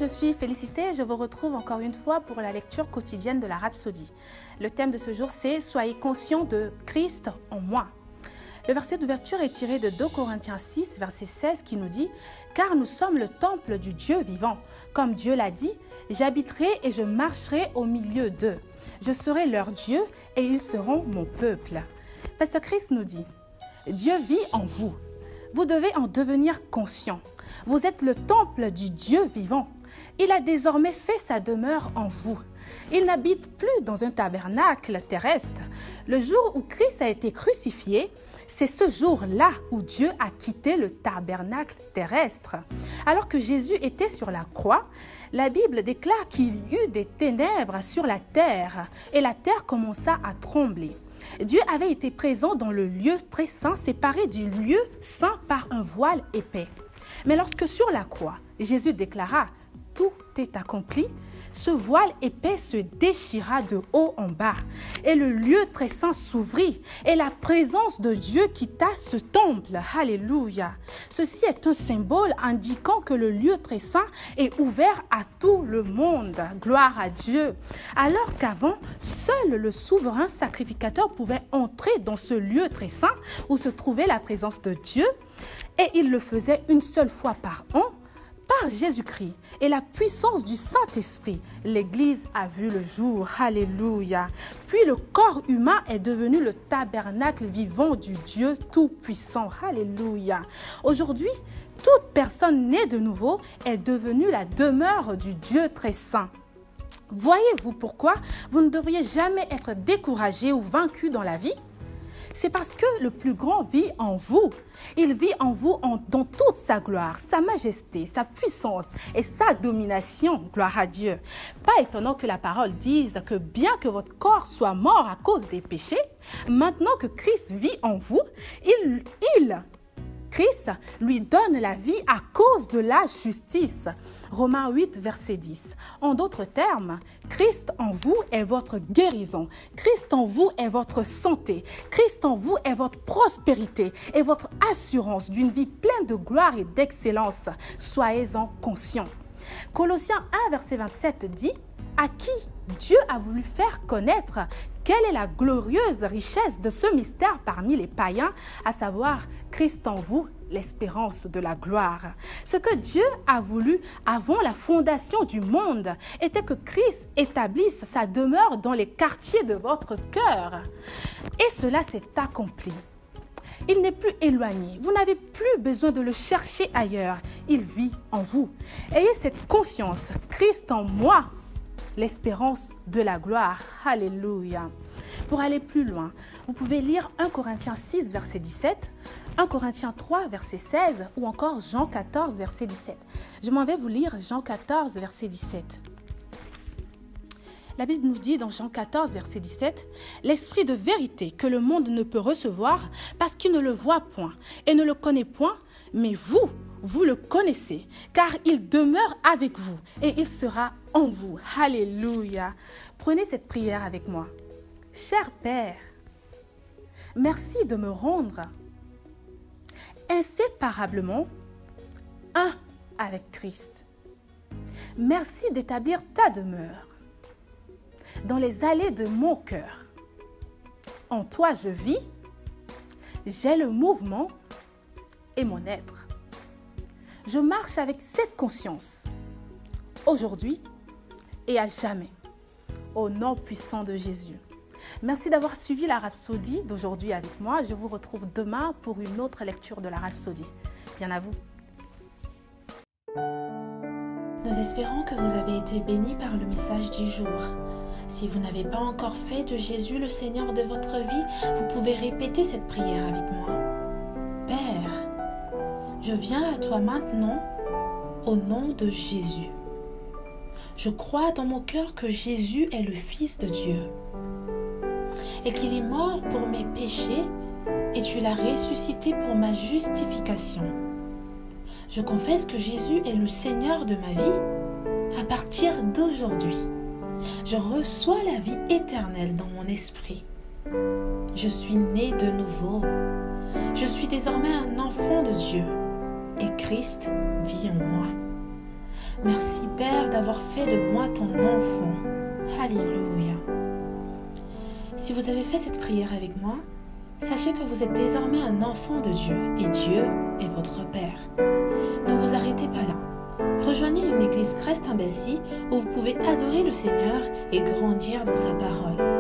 je suis Félicité, je vous retrouve encore une fois pour la lecture quotidienne de la Rhapsodie. Le thème de ce jour, c'est « Soyez conscients de Christ en moi ». Le verset d'ouverture est tiré de 2 Corinthiens 6, verset 16, qui nous dit « Car nous sommes le temple du Dieu vivant. Comme Dieu l'a dit, j'habiterai et je marcherai au milieu d'eux. Je serai leur Dieu et ils seront mon peuple. » Pasteur Christ nous dit « Dieu vit en vous. Vous devez en devenir conscient. Vous êtes le temple du Dieu vivant. Il a désormais fait sa demeure en vous. Il n'habite plus dans un tabernacle terrestre. Le jour où Christ a été crucifié, c'est ce jour-là où Dieu a quitté le tabernacle terrestre. Alors que Jésus était sur la croix, la Bible déclare qu'il y eut des ténèbres sur la terre et la terre commença à trembler. Dieu avait été présent dans le lieu très saint, séparé du lieu saint par un voile épais. Mais lorsque sur la croix, Jésus déclara « Tout est accompli », ce voile épais se déchira de haut en bas et le lieu très saint s'ouvrit et la présence de Dieu quitta ce temple. Alléluia. Ceci est un symbole indiquant que le lieu très saint est ouvert à tout le monde. Gloire à Dieu. Alors qu'avant, seul le souverain sacrificateur pouvait entrer dans ce lieu très saint où se trouvait la présence de Dieu et il le faisait une seule fois par an. Par Jésus-Christ et la puissance du Saint-Esprit, l'Église a vu le jour. Alléluia. Puis le corps humain est devenu le tabernacle vivant du Dieu Tout-Puissant. Alléluia. Aujourd'hui, toute personne née de nouveau est devenue la demeure du Dieu très saint. Voyez-vous pourquoi vous ne devriez jamais être découragé ou vaincu dans la vie? C'est parce que le plus grand vit en vous. Il vit en vous dans toute sa gloire, sa majesté, sa puissance et sa domination. Gloire à Dieu. Pas étonnant que la parole dise que bien que votre corps soit mort à cause des péchés, maintenant que Christ vit en vous, Christ lui donne la vie à cause de la justice. Romains 8, verset 10. En d'autres termes, Christ en vous est votre guérison. Christ en vous est votre santé. Christ en vous est votre prospérité et votre assurance d'une vie pleine de gloire et d'excellence. Soyez-en conscients. Colossiens 1, verset 27 dit « À qui Dieu a voulu faire connaître quelle est la glorieuse richesse de ce mystère parmi les païens, à savoir Christ en vous, l'espérance de la gloire. » Ce que Dieu a voulu avant la fondation du monde était que Christ établisse sa demeure dans les quartiers de votre cœur. Et cela s'est accompli. Il n'est plus éloigné. Vous n'avez plus besoin de le chercher ailleurs. Il vit en vous. Ayez cette conscience. Christ en moi, l'espérance de la gloire. Alléluia. Pour aller plus loin, vous pouvez lire 1 Corinthiens 6, verset 17, 1 Corinthiens 3, verset 16 ou encore Jean 14, verset 17. Je m'en vais vous lire Jean 14, verset 17. La Bible nous dit dans Jean 14, verset 17, « L'esprit de vérité que le monde ne peut recevoir parce qu'il ne le voit point et ne le connaît point, mais vous le connaissez, car il demeure avec vous et il sera en vous. » Alléluia. Prenez cette prière avec moi. Cher Père, merci de me rendre inséparablement un avec Christ. Merci d'établir ta demeure dans les allées de mon cœur. En toi je vis, j'ai le mouvement et mon être. Je marche avec cette conscience, aujourd'hui et à jamais, au nom puissant de Jésus. Merci d'avoir suivi la Rhapsodie d'aujourd'hui avec moi. Je vous retrouve demain pour une autre lecture de la Rhapsodie. Bien à vous. Nous espérons que vous avez été bénis par le message du jour. Si vous n'avez pas encore fait de Jésus le Seigneur de votre vie, vous pouvez répéter cette prière avec moi. Père, je viens à toi maintenant au nom de Jésus. Je crois dans mon cœur que Jésus est le Fils de Dieu et qu'il est mort pour mes péchés et tu l'as ressuscité pour ma justification. Je confesse que Jésus est le Seigneur de ma vie à partir d'aujourd'hui. Je reçois la vie éternelle dans mon esprit. Je suis né de nouveau. Je suis désormais un enfant de Dieu et Christ vit en moi. Merci Père d'avoir fait de moi ton enfant. Alléluia. Si vous avez fait cette prière avec moi, sachez que vous êtes désormais un enfant de Dieu et Dieu est votre Père. Ne vous arrêtez pas là. Rejoignez une église Christ Embassy où vous pouvez adorer le Seigneur et grandir dans sa parole.